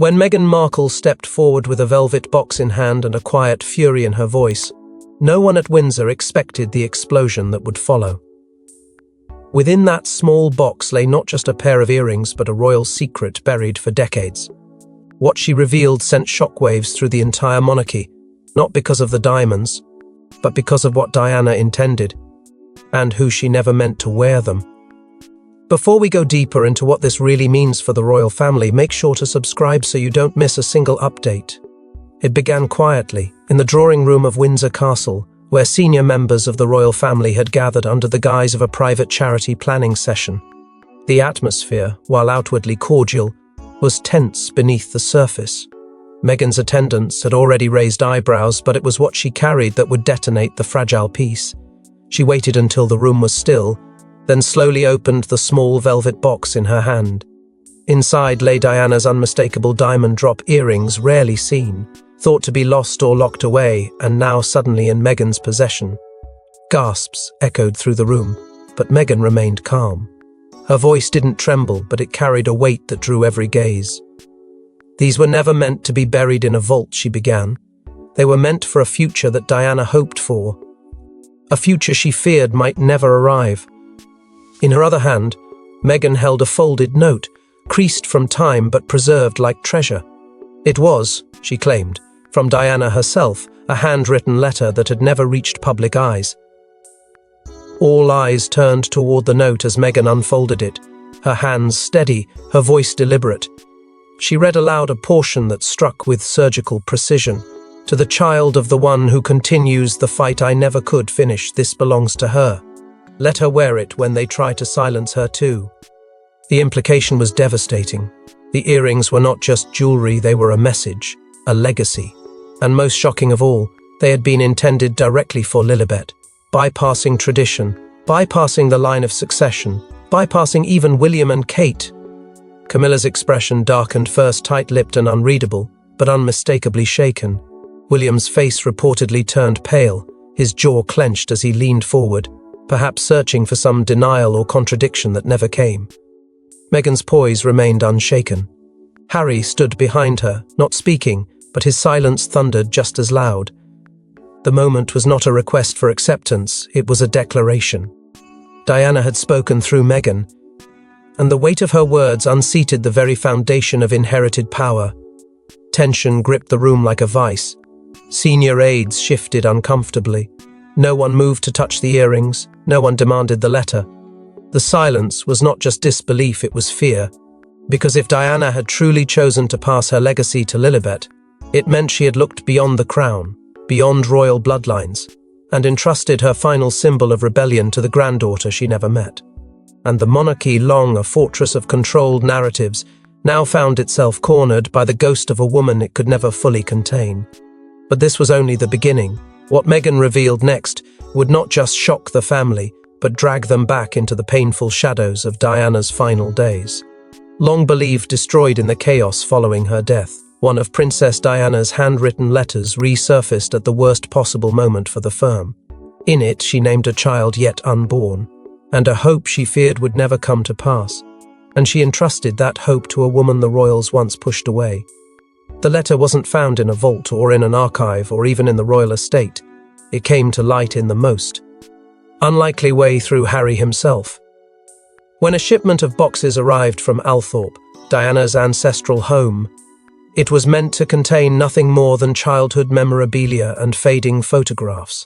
When Meghan Markle stepped forward with a velvet box in hand and a quiet fury in her voice, no one at Windsor expected the explosion that would follow. Within that small box lay not just a pair of earrings, but a royal secret buried for decades. What she revealed sent shockwaves through the entire monarchy, not because of the diamonds, but because of what Diana intended, and who she never meant to wear them. Before we go deeper into what this really means for the royal family, make sure to subscribe so you don't miss a single update. It began quietly, in the drawing room of Windsor Castle, where senior members of the royal family had gathered under the guise of a private charity planning session. The atmosphere, while outwardly cordial, was tense beneath the surface. Meghan's attendants had already raised eyebrows, but it was what she carried that would detonate the fragile piece. She waited until the room was still, then slowly opened the small velvet box in her hand. Inside lay Diana's unmistakable diamond drop earrings, rarely seen, thought to be lost or locked away, and now suddenly in Meghan's possession. Gasps echoed through the room, but Meghan remained calm. Her voice didn't tremble, but it carried a weight that drew every gaze. "These were never meant to be buried in a vault," she began. "They were meant for a future that Diana hoped for. A future she feared might never arrive." In her other hand, Meghan held a folded note, creased from time but preserved like treasure. It was, she claimed, from Diana herself, a handwritten letter that had never reached public eyes. All eyes turned toward the note as Meghan unfolded it, her hands steady, her voice deliberate. She read aloud a portion that struck with surgical precision. "To the child of the one who continues the fight I never could finish, this belongs to her. Let her wear it when they try to silence her too." The implication was devastating. The earrings were not just jewelry, they were a message, a legacy. And most shocking of all, they had been intended directly for Lilibet, bypassing tradition, bypassing the line of succession, bypassing even William and Kate. Camilla's expression darkened, first tight-lipped and unreadable, but unmistakably shaken. William's face reportedly turned pale, his jaw clenched as he leaned forward, perhaps searching for some denial or contradiction that never came. Meghan's poise remained unshaken. Harry stood behind her, not speaking, but his silence thundered just as loud. The moment was not a request for acceptance, it was a declaration. Diana had spoken through Meghan, and the weight of her words unseated the very foundation of inherited power. Tension gripped the room like a vice. Senior aides shifted uncomfortably. No one moved to touch the earrings, no one demanded the letter. The silence was not just disbelief, it was fear. Because if Diana had truly chosen to pass her legacy to Lilibet, it meant she had looked beyond the crown, beyond royal bloodlines, and entrusted her final symbol of rebellion to the granddaughter she never met. And the monarchy, long a fortress of controlled narratives, now found itself cornered by the ghost of a woman it could never fully contain. But this was only the beginning. What Meghan revealed next would not just shock the family, but drag them back into the painful shadows of Diana's final days. Long believed destroyed in the chaos following her death, one of Princess Diana's handwritten letters resurfaced at the worst possible moment for the firm. In it, she named a child yet unborn, and a hope she feared would never come to pass, and she entrusted that hope to a woman the royals once pushed away. The letter wasn't found in a vault or in an archive or even in the royal estate. It came to light in the most unlikely way, through Harry himself. When a shipment of boxes arrived from Althorpe, Diana's ancestral home, it was meant to contain nothing more than childhood memorabilia and fading photographs.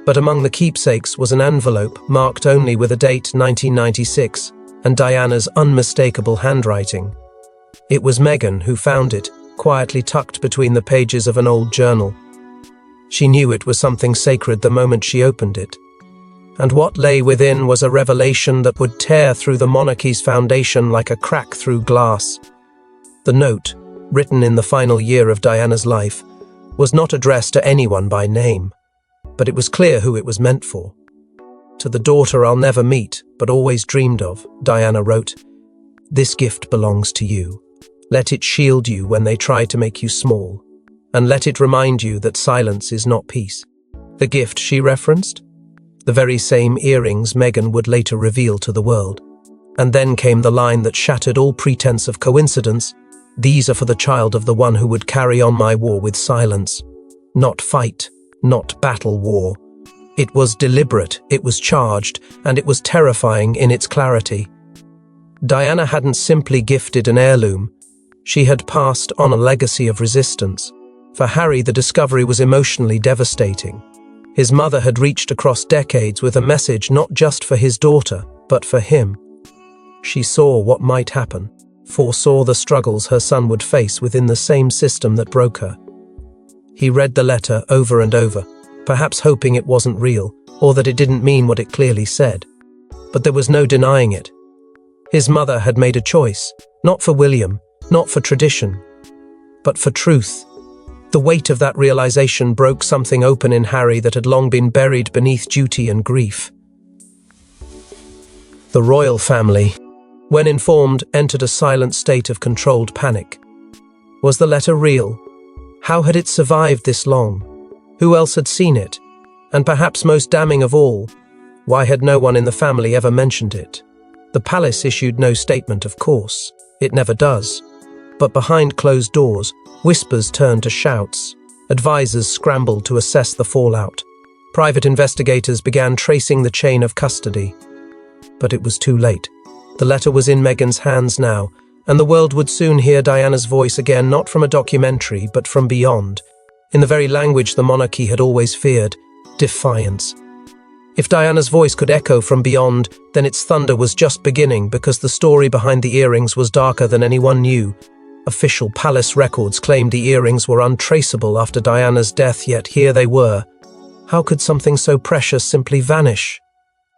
But among the keepsakes was an envelope marked only with a date 1996 and Diana's unmistakable handwriting. It was Meghan who found it, quietly tucked between the pages of an old journal. She knew it was something sacred the moment she opened it. And what lay within was a revelation that would tear through the monarchy's foundation like a crack through glass. The note, written in the final year of Diana's life, was not addressed to anyone by name, but it was clear who it was meant for. "To the daughter I'll never meet, but always dreamed of," Diana wrote, "this gift belongs to you. Let it shield you when they try to make you small, and let it remind you that silence is not peace." The gift she referenced? The very same earrings Meghan would later reveal to the world. And then came the line that shattered all pretense of coincidence. These are for the child of the one who would carry on my war with silence. Not fight, not battle war. It was deliberate, it was charged, and it was terrifying in its clarity. Diana hadn't simply gifted an heirloom. She had passed on a legacy of resistance. For Harry, the discovery was emotionally devastating. His mother had reached across decades with a message not just for his daughter, but for him. She saw what might happen, foresaw the struggles her son would face within the same system that broke her. He read the letter over and over, perhaps hoping it wasn't real, or that it didn't mean what it clearly said. But there was no denying it. His mother had made a choice, not for William, not for tradition, but for truth. The weight of that realization broke something open in Harry that had long been buried beneath duty and grief. The royal family, when informed, entered a silent state of controlled panic. Was the letter real? How had it survived this long? Who else had seen it? And perhaps most damning of all, why had no one in the family ever mentioned it? The palace issued no statement, of course. It never does. But behind closed doors, whispers turned to shouts. Advisors scrambled to assess the fallout. Private investigators began tracing the chain of custody. But it was too late. The letter was in Meghan's hands now, and the world would soon hear Diana's voice again, not from a documentary, but from beyond, in the very language the monarchy had always feared: defiance. If Diana's voice could echo from beyond, then its thunder was just beginning, because the story behind the earrings was darker than anyone knew. Official palace records claimed the earrings were untraceable after Diana's death, yet here they were. How could something so precious simply vanish?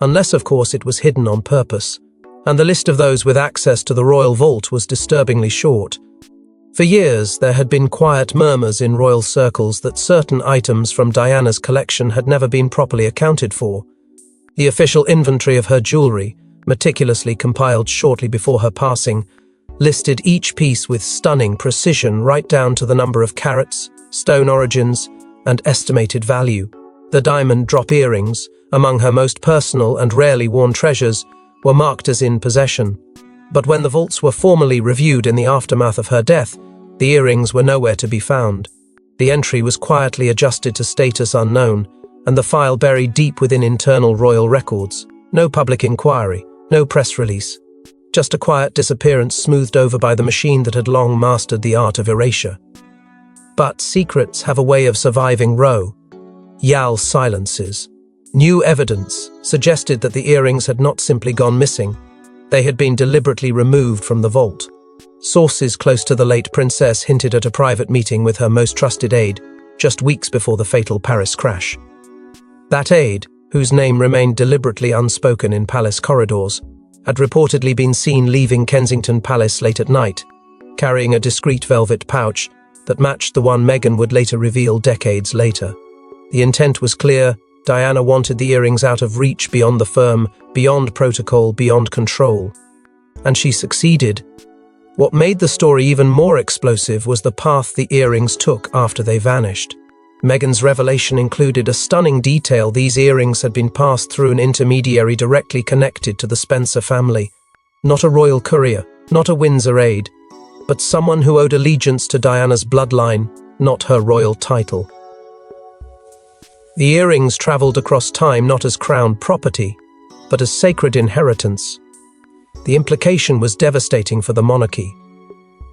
Unless, of course, it was hidden on purpose. And the list of those with access to the royal vault was disturbingly short. For years, there had been quiet murmurs in royal circles that certain items from Diana's collection had never been properly accounted for. The official inventory of her jewellery, meticulously compiled shortly before her passing, listed each piece with stunning precision right down to the number of carats, stone origins, and estimated value. The diamond drop earrings, among her most personal and rarely worn treasures, were marked as in possession. But when the vaults were formally reviewed in the aftermath of her death, the earrings were nowhere to be found. The entry was quietly adjusted to status unknown, and the file buried deep within internal royal records. No public inquiry, no press release. Just a quiet disappearance smoothed over by the machine that had long mastered the art of erasure. But secrets have a way of surviving row. Yal's silences. New evidence suggested that the earrings had not simply gone missing. They had been deliberately removed from the vault. Sources close to the late princess hinted at a private meeting with her most trusted aide, just weeks before the fatal Paris crash. That aide, whose name remained deliberately unspoken in palace corridors, had reportedly been seen leaving Kensington Palace late at night, carrying a discreet velvet pouch that matched the one Meghan would later reveal decades later. The intent was clear. Diana wanted the earrings out of reach, beyond the firm, beyond protocol, beyond control. And she succeeded. What made the story even more explosive was the path the earrings took after they vanished. Meghan's revelation included a stunning detail: these earrings had been passed through an intermediary directly connected to the Spencer family. Not a royal courier, not a Windsor aide, but someone who owed allegiance to Diana's bloodline, not her royal title. The earrings travelled across time not as crown property, but as sacred inheritance. The implication was devastating for the monarchy.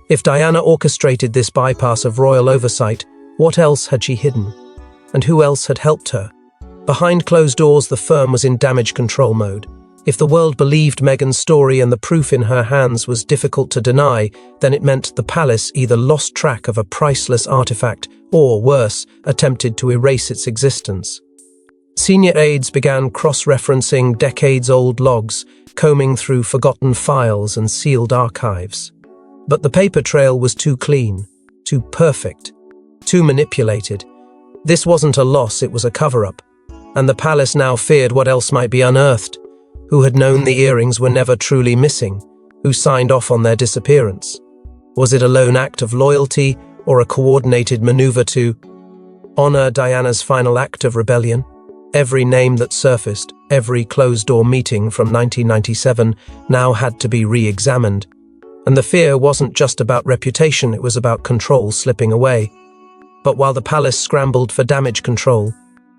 If Diana orchestrated this bypass of royal oversight, what else had she hidden? And who else had helped her? Behind closed doors, the firm was in damage control mode. If the world believed Meghan's story and the proof in her hands was difficult to deny, then it meant the palace either lost track of a priceless artifact or, worse, attempted to erase its existence. Senior aides began cross-referencing decades-old logs, combing through forgotten files and sealed archives. But the paper trail was too clean, too perfect, too manipulated. This wasn't a loss, it was a cover-up. And the palace now feared what else might be unearthed. Who had known the earrings were never truly missing? Who signed off on their disappearance? Was it a lone act of loyalty or a coordinated maneuver to honor Diana's final act of rebellion? Every name that surfaced, every closed-door meeting from 1997 now had to be re-examined. And the fear wasn't just about reputation, it was about control slipping away. But while the palace scrambled for damage control,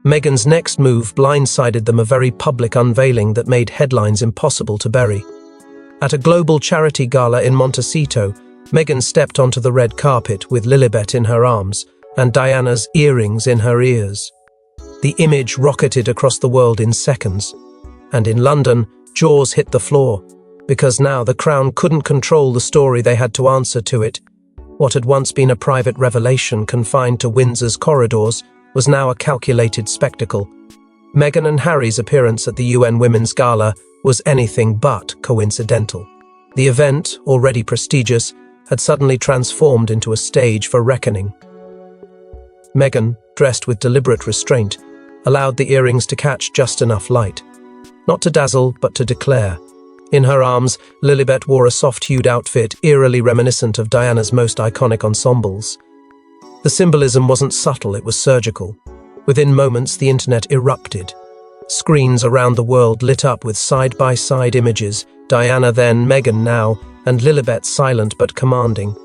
Meghan's next move blindsided them, a very public unveiling that made headlines impossible to bury. At a global charity gala in Montecito, Meghan stepped onto the red carpet with Lilibet in her arms and Diana's earrings in her ears. The image rocketed across the world in seconds. And in London, jaws hit the floor, because now the Crown couldn't control the story, they had to answer to it. What had once been a private revelation confined to Windsor's corridors was now a calculated spectacle. Meghan and Harry's appearance at the UN Women's Gala was anything but coincidental. The event, already prestigious, had suddenly transformed into a stage for reckoning. Meghan, dressed with deliberate restraint, allowed the earrings to catch just enough light. Not to dazzle, but to declare. In her arms, Lilibet wore a soft-hued outfit eerily reminiscent of Diana's most iconic ensembles. The symbolism wasn't subtle, it was surgical. Within moments, the internet erupted. Screens around the world lit up with side-by-side images, Diana then, Meghan now, and Lilibet silent but commanding.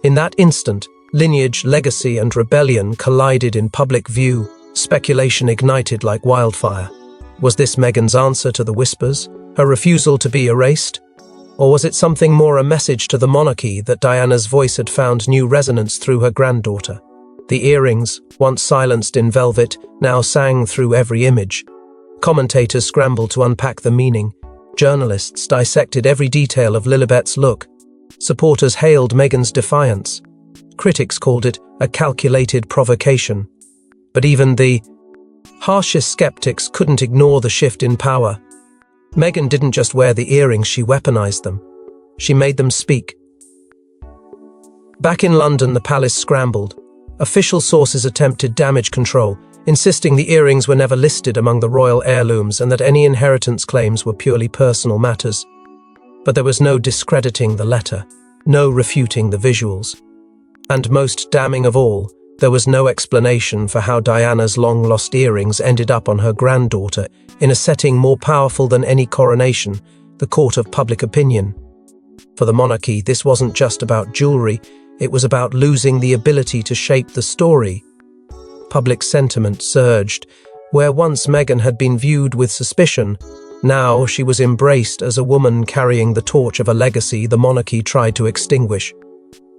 In that instant, lineage, legacy, and rebellion collided in public view. Speculation ignited like wildfire. Was this Meghan's answer to the whispers? Her refusal to be erased? Or was it something more, a message to the monarchy that Diana's voice had found new resonance through her granddaughter? The earrings, once silenced in velvet, now sang through every image. Commentators scrambled to unpack the meaning. Journalists dissected every detail of Lilibet's look. Supporters hailed Meghan's defiance. Critics called it a calculated provocation. But even the harshest skeptics couldn't ignore the shift in power. Meghan didn't just wear the earrings, she weaponized them. She made them speak. Back in London, the palace scrambled. Official sources attempted damage control, insisting the earrings were never listed among the royal heirlooms and that any inheritance claims were purely personal matters. But there was no discrediting the letter, no refuting the visuals. And most damning of all, there was no explanation for how Diana's long-lost earrings ended up on her granddaughter in a setting more powerful than any coronation, the court of public opinion. For the monarchy, this wasn't just about jewelry, it was about losing the ability to shape the story. Public sentiment surged. Where once Meghan had been viewed with suspicion, now she was embraced as a woman carrying the torch of a legacy the monarchy tried to extinguish.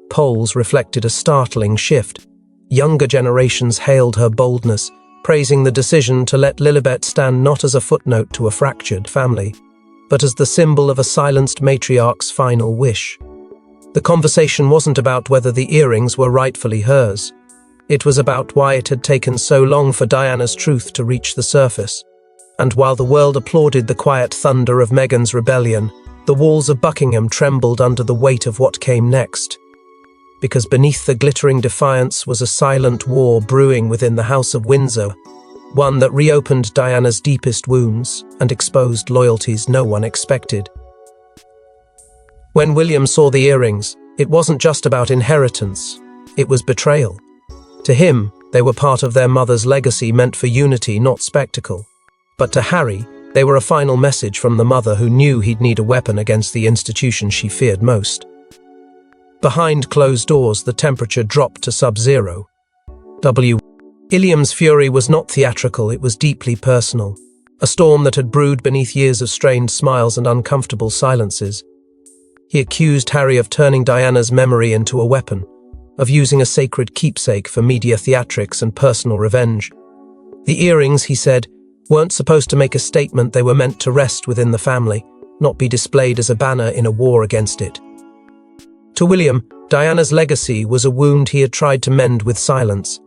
Polls reflected a startling shift. Younger generations hailed her boldness, praising the decision to let Lilibet stand not as a footnote to a fractured family, but as the symbol of a silenced matriarch's final wish. The conversation wasn't about whether the earrings were rightfully hers. It was about why it had taken so long for Diana's truth to reach the surface. And while the world applauded the quiet thunder of Meghan's rebellion, the walls of Buckingham trembled under the weight of what came next. Because beneath the glittering defiance was a silent war brewing within the House of Windsor, one that reopened Diana's deepest wounds and exposed loyalties no one expected. When William saw the earrings, it wasn't just about inheritance, it was betrayal. To him, they were part of their mother's legacy meant for unity, not spectacle. But to Harry, they were a final message from the mother who knew he'd need a weapon against the institution she feared most. Behind closed doors, the temperature dropped to sub-zero. William's fury was not theatrical, it was deeply personal. A storm that had brewed beneath years of strained smiles and uncomfortable silences. He accused Harry of turning Diana's memory into a weapon, of using a sacred keepsake for media theatrics and personal revenge. The earrings, he said, weren't supposed to make a statement, they were meant to rest within the family, not be displayed as a banner in a war against it. To William, Diana's legacy was a wound he had tried to mend with silence.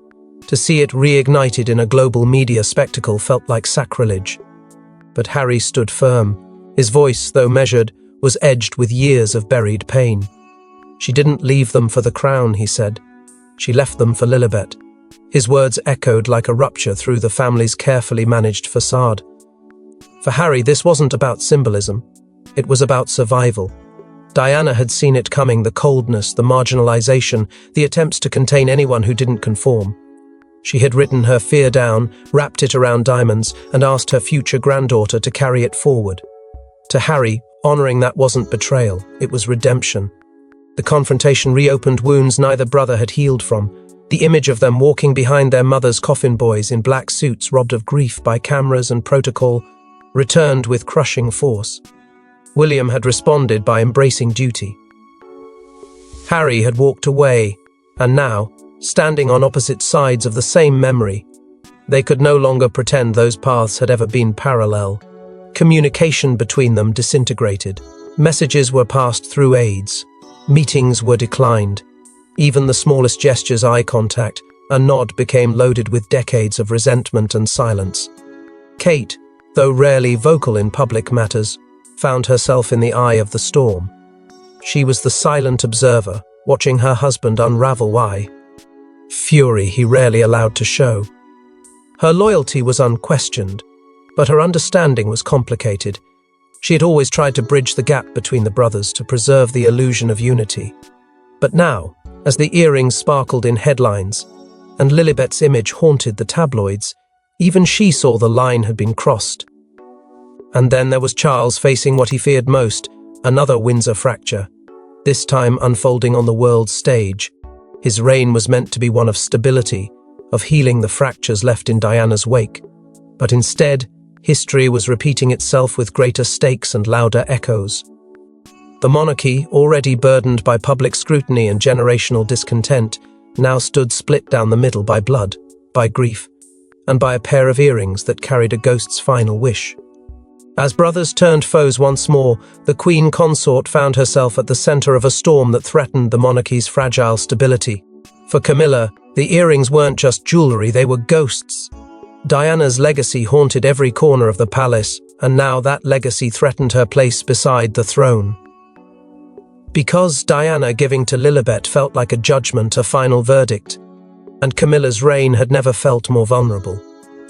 To see it reignited in a global media spectacle felt like sacrilege. But Harry stood firm. His voice, though measured, was edged with years of buried pain. She didn't leave them for the crown, he said. She left them for Lilibet. His words echoed like a rupture through the family's carefully managed facade. For Harry, this wasn't about symbolism. It was about survival. Diana had seen it coming, the coldness, the marginalization, the attempts to contain anyone who didn't conform. She had written her fear down, wrapped it around diamonds, and asked her future granddaughter to carry it forward. To Harry, honoring that wasn't betrayal, it was redemption. The confrontation reopened wounds neither brother had healed from. The image of them walking behind their mother's coffin boys in black suits robbed of grief by cameras and protocol returned with crushing force. William had responded by embracing duty. Harry had walked away, and now, standing on opposite sides of the same memory, they could no longer pretend those paths had ever been parallel. Communication between them disintegrated. Messages were passed through aides. Meetings were declined. Even the smallest gestures, eye contact, a nod, became loaded with decades of resentment and silence. Kate, though rarely vocal in public matters, found herself in the eye of the storm. She was the silent observer, watching her husband unravel why. Fury he rarely allowed to show. Her loyalty was unquestioned, but her understanding was complicated. She had always tried to bridge the gap between the brothers to preserve the illusion of unity. But now, as the earrings sparkled in headlines, and Lilibet's image haunted the tabloids, even she saw the line had been crossed. And then there was Charles facing what he feared most, another Windsor fracture, this time unfolding on the world's stage. His reign was meant to be one of stability, of healing the fractures left in Diana's wake. But instead, history was repeating itself with greater stakes and louder echoes. The monarchy, already burdened by public scrutiny and generational discontent, now stood split down the middle by blood, by grief, and by a pair of earrings that carried a ghost's final wish. As brothers turned foes once more, the Queen Consort found herself at the center of a storm that threatened the monarchy's fragile stability. For Camilla, the earrings weren't just jewelry, they were ghosts. Diana's legacy haunted every corner of the palace, and now that legacy threatened her place beside the throne. Because Diana giving to Lilibet felt like a judgment, a final verdict, and Camilla's reign had never felt more vulnerable.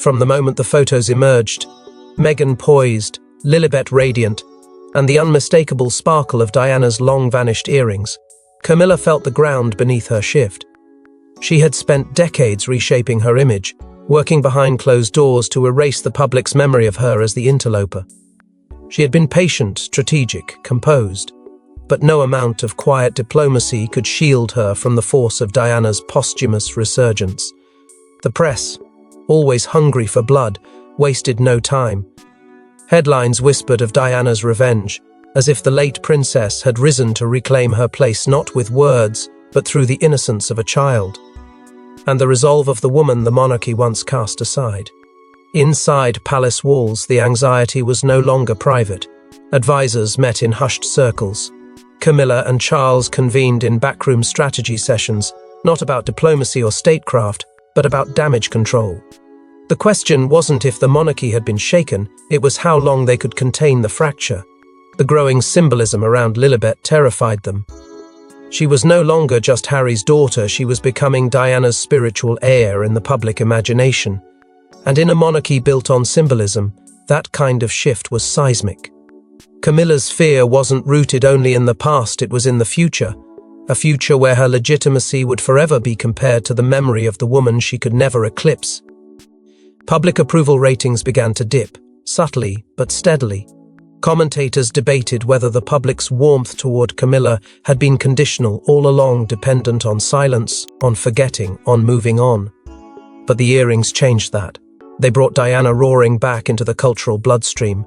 From the moment the photos emerged, Meghan poised, Lilibet radiant, and the unmistakable sparkle of Diana's long-vanished earrings, Camilla felt the ground beneath her shift. She had spent decades reshaping her image, working behind closed doors to erase the public's memory of her as the interloper. She had been patient, strategic, composed, but no amount of quiet diplomacy could shield her from the force of Diana's posthumous resurgence. The press, always hungry for blood, wasted no time. Headlines whispered of Diana's revenge, as if the late princess had risen to reclaim her place not with words, but through the innocence of a child, and the resolve of the woman the monarchy once cast aside. Inside palace walls, the anxiety was no longer private. Advisors met in hushed circles. Camilla and Charles convened in backroom strategy sessions, not about diplomacy or statecraft, but about damage control. The question wasn't if the monarchy had been shaken, it was how long they could contain the fracture. The growing symbolism around Lilibet terrified them. She was no longer just Harry's daughter, she was becoming Diana's spiritual heir in the public imagination. And in a monarchy built on symbolism, that kind of shift was seismic. Camilla's fear wasn't rooted only in the past, it was in the future. A future where her legitimacy would forever be compared to the memory of the woman she could never eclipse. Public approval ratings began to dip, subtly but steadily. Commentators debated whether the public's warmth toward Camilla had been conditional all along, dependent on silence, on forgetting, on moving on. But the earrings changed that. They brought Diana roaring back into the cultural bloodstream,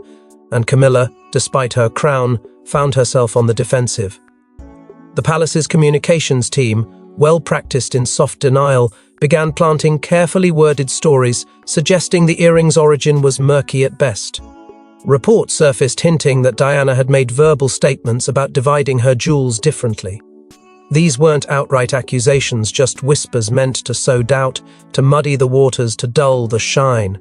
and Camilla, despite her crown, found herself on the defensive. The palace's communications team, well practiced in soft denial, began planting carefully worded stories suggesting the earrings' origin was murky at best. Reports surfaced hinting that Diana had made verbal statements about dividing her jewels differently. These weren't outright accusations, just whispers meant to sow doubt, to muddy the waters, to dull the shine.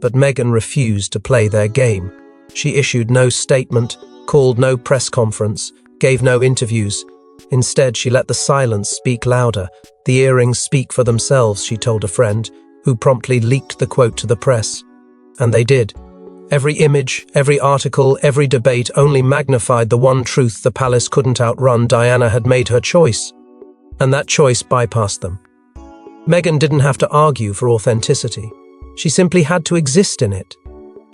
But Meghan refused to play their game. She issued no statement, called no press conference, gave no interviews. Instead, she let the silence speak louder. The earrings speak for themselves, she told a friend, who promptly leaked the quote to the press. And they did. Every image, every article, every debate only magnified the one truth the palace couldn't outrun. Diana had made her choice, and that choice bypassed them. Meghan didn't have to argue for authenticity. She simply had to exist in it.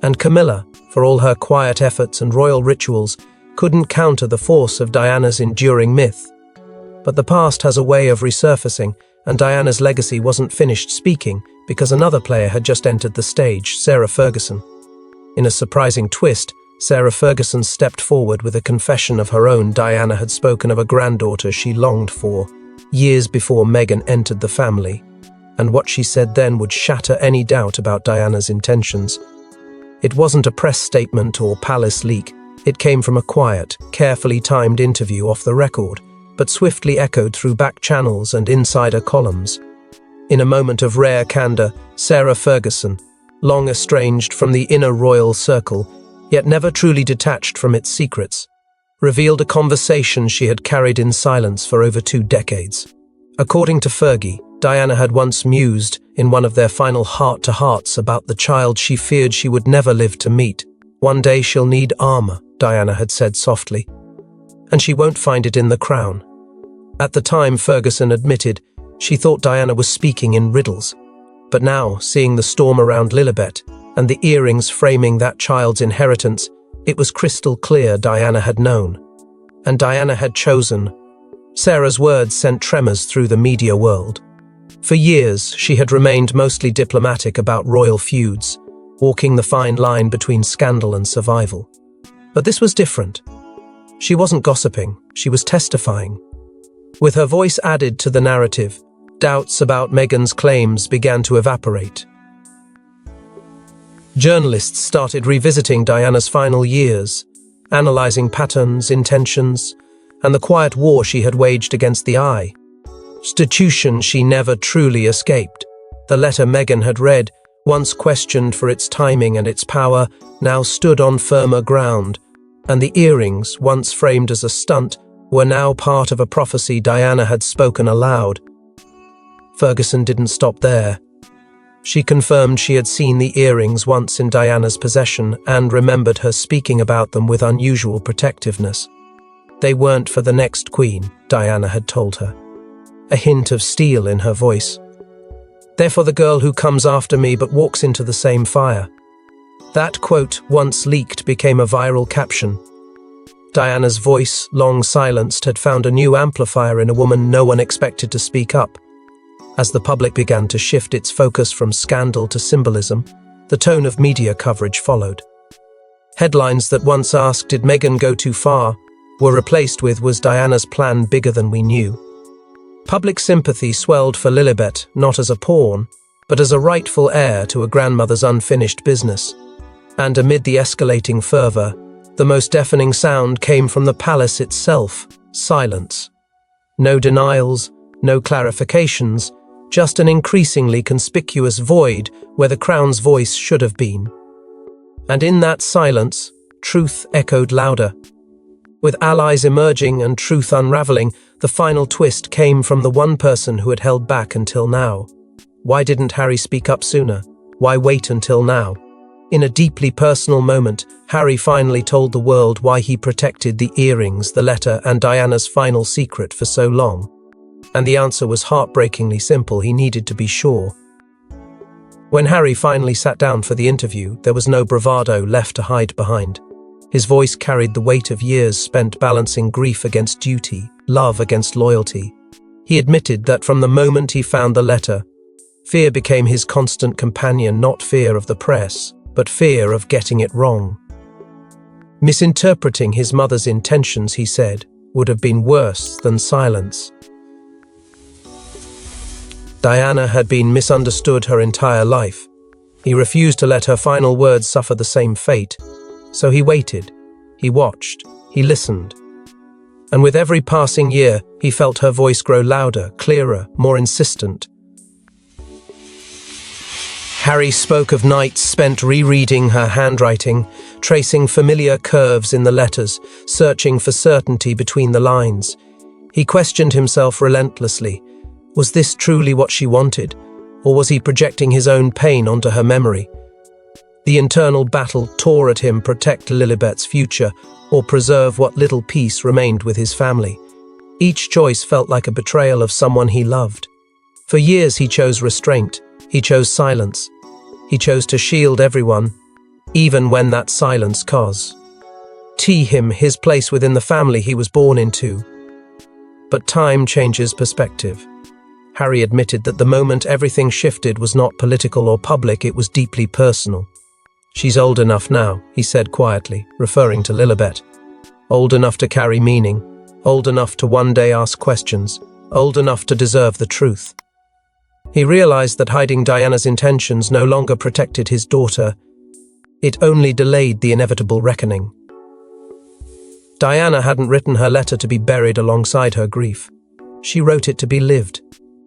And Camilla, for all her quiet efforts and royal rituals, couldn't counter the force of Diana's enduring myth. But the past has a way of resurfacing, and Diana's legacy wasn't finished speaking because another player had just entered the stage, Sarah Ferguson. In a surprising twist, Sarah Ferguson stepped forward with a confession of her own. Diana had spoken of a granddaughter she longed for, years before Meghan entered the family, and what she said then would shatter any doubt about Diana's intentions. It wasn't a press statement or palace leak. It came from a quiet, carefully timed interview off the record, but swiftly echoed through back channels and insider columns. In a moment of rare candor, Sarah Ferguson, long estranged from the inner royal circle, yet never truly detached from its secrets, revealed a conversation she had carried in silence for over 2 decades. According to Fergie, Diana had once mused in one of their final heart-to-hearts about the child she feared she would never live to meet. "One day she'll need armor," Diana had said softly, "and she won't find it in the crown." At the time, Ferguson admitted she thought Diana was speaking in riddles. But now, seeing the storm around Lilibet and the earrings framing that child's inheritance, it was crystal clear Diana had known. And Diana had chosen. Sarah's words sent tremors through the media world. For years, she had remained mostly diplomatic about royal feuds, walking the fine line between scandal and survival. But this was different. She wasn't gossiping, she was testifying. With her voice added to the narrative, doubts about Meghan's claims began to evaporate. Journalists started revisiting Diana's final years, analyzing patterns, intentions, and the quiet war she had waged against the eye. Institution she never truly escaped. The letter Meghan had read, once questioned for its timing and its power, now stood on firmer ground, and the earrings, once framed as a stunt, were now part of a prophecy Diana had spoken aloud. Ferguson didn't stop there. She confirmed she had seen the earrings once in Diana's possession and remembered her speaking about them with unusual protectiveness. They weren't for the next queen, Diana had told her, a hint of steel in her voice. "They're for the girl who comes after me but walks into the same fire." That quote, once leaked, became a viral caption. Diana's voice, long silenced, had found a new amplifier in a woman no one expected to speak up. As the public began to shift its focus from scandal to symbolism, the tone of media coverage followed. Headlines that once asked, "Did Meghan go too far?" were replaced with, "Was Diana's plan bigger than we knew?" Public sympathy swelled for Lilibet, not as a pawn, but as a rightful heir to a grandmother's unfinished business. And amid the escalating fervor, the most deafening sound came from the palace itself: silence. No denials, no clarifications, just an increasingly conspicuous void where the crown's voice should have been. And in that silence, truth echoed louder. With allies emerging and truth unraveling, the final twist came from the one person who had held back until now. Why didn't Harry speak up sooner? Why wait until now? In a deeply personal moment, Harry finally told the world why he protected the earrings, the letter, and Diana's final secret for so long. And the answer was heartbreakingly simple: he needed to be sure. When Harry finally sat down for the interview, there was no bravado left to hide behind. His voice carried the weight of years spent balancing grief against duty, love against loyalty. He admitted that from the moment he found the letter, fear became his constant companion, not fear of the press, but fear of getting it wrong. Misinterpreting his mother's intentions, he said, would have been worse than silence. Diana had been misunderstood her entire life. He refused to let her final words suffer the same fate. So he waited, he watched, he listened. And with every passing year, he felt her voice grow louder, clearer, more insistent. Harry spoke of nights spent rereading her handwriting, tracing familiar curves in the letters, searching for certainty between the lines. He questioned himself relentlessly. Was this truly what she wanted, or was he projecting his own pain onto her memory? The internal battle tore at him: protect Lilibet's future, or preserve what little peace remained with his family. Each choice felt like a betrayal of someone he loved. For years he chose restraint, he chose silence. He chose to shield everyone, even when that silence cost him his place within the family he was born into. But time changes perspective. Harry admitted that the moment everything shifted was not political or public, it was deeply personal. "She's old enough now," he said quietly, referring to Lilibet. "Old enough to carry meaning, old enough to one day ask questions, old enough to deserve the truth." He realized that hiding Diana's intentions no longer protected his daughter. It only delayed the inevitable reckoning. Diana hadn't written her letter to be buried alongside her grief. She wrote it to be lived,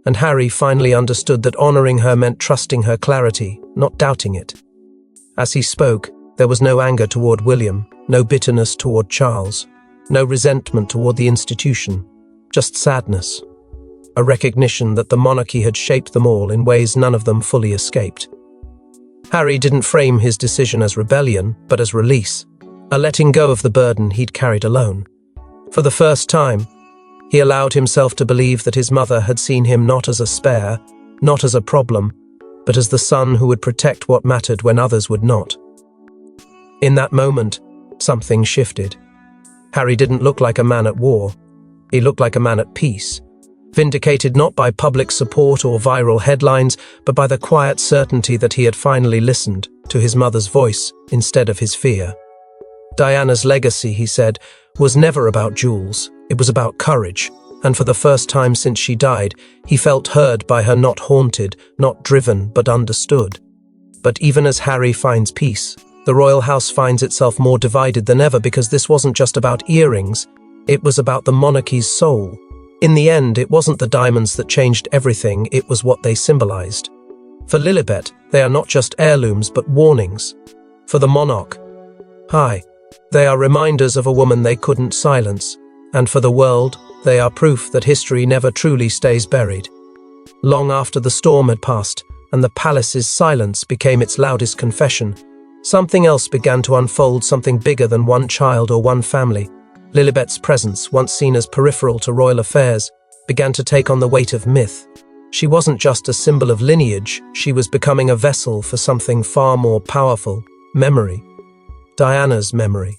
and Harry finally understood that honoring her meant trusting her clarity, not doubting it. As he spoke, there was no anger toward William, no bitterness toward Charles, no resentment toward the institution, just sadness. A recognition that the monarchy had shaped them all in ways none of them fully escaped. Harry didn't frame his decision as rebellion, but as release, a letting go of the burden he'd carried alone. For the first time, he allowed himself to believe that his mother had seen him not as a spare, not as a problem, but as the son who would protect what mattered when others would not. In that moment, something shifted. Harry didn't look like a man at war. He looked like a man at peace, vindicated not by public support or viral headlines, but by the quiet certainty that he had finally listened to his mother's voice instead of his fear. Diana's legacy, he said, was never about jewels. It was about courage, and for the first time since she died, he felt heard by her, not haunted, not driven, but understood. But even as Harry finds peace, the royal house finds itself more divided than ever, because this wasn't just about earrings, it was about the monarchy's soul. In the end, it wasn't the diamonds that changed everything, it was what they symbolized. For Lilibet, they are not just heirlooms but warnings. For the monarch, they are reminders of a woman they couldn't silence. And for the world, they are proof that history never truly stays buried. Long after the storm had passed, and the palace's silence became its loudest confession, something else began to unfold, something bigger than one child or one family. Lilibet's presence, once seen as peripheral to royal affairs, began to take on the weight of myth. She wasn't just a symbol of lineage, she was becoming a vessel for something far more powerful: memory. Diana's memory.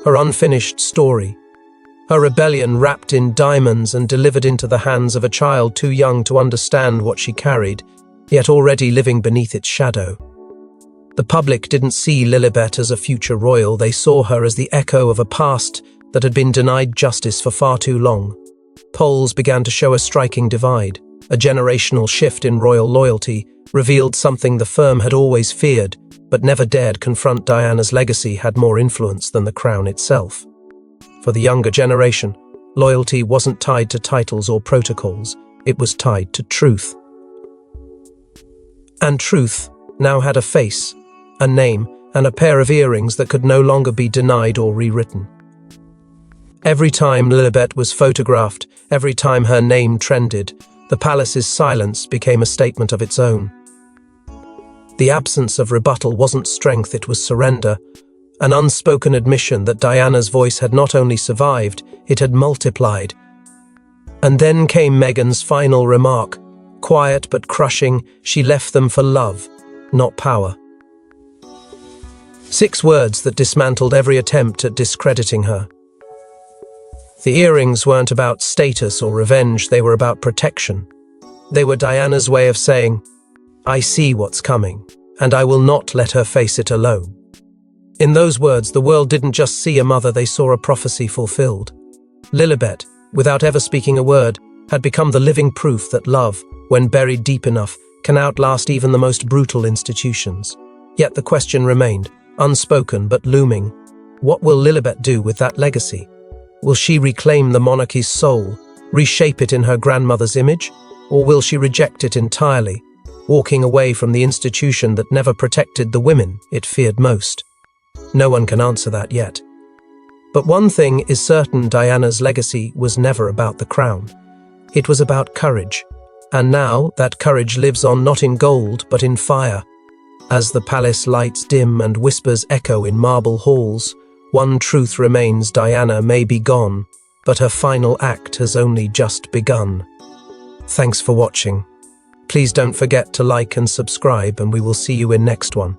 Her unfinished story. Her rebellion wrapped in diamonds and delivered into the hands of a child too young to understand what she carried, yet already living beneath its shadow. The public didn't see Lilibet as a future royal, they saw her as the echo of a past that had been denied justice for far too long. Polls began to show a striking divide. A generational shift in royal loyalty revealed something the firm had always feared, but never dared confront. Diana's legacy had more influence than the crown itself. For the younger generation, loyalty wasn't tied to titles or protocols, it was tied to truth. And truth now had a face, a name, and a pair of earrings that could no longer be denied or rewritten. Every time Lilibet was photographed, every time her name trended, the palace's silence became a statement of its own. The absence of rebuttal wasn't strength, it was surrender, an unspoken admission that Diana's voice had not only survived, it had multiplied. And then came Meghan's final remark, quiet but crushing: she left them for love, not power. 6 words that dismantled every attempt at discrediting her. The earrings weren't about status or revenge, they were about protection. They were Diana's way of saying, "I see what's coming, and I will not let her face it alone." In those words, the world didn't just see a mother, they saw a prophecy fulfilled. Lilibet, without ever speaking a word, had become the living proof that love, when buried deep enough, can outlast even the most brutal institutions. Yet the question remained, unspoken but looming: what will Lilibet do with that legacy? Will she reclaim the monarchy's soul, reshape it in her grandmother's image, or will she reject it entirely, walking away from the institution that never protected the women it feared most? No one can answer that yet. But one thing is certain: Diana's legacy was never about the crown. It was about courage. And now that courage lives on, not in gold, but in fire. As the palace lights dim and whispers echo in marble halls, one truth remains: Diana may be gone, but her final act has only just begun. Thanks for watching. Please don't forget to like and subscribe, and we will see you in next one.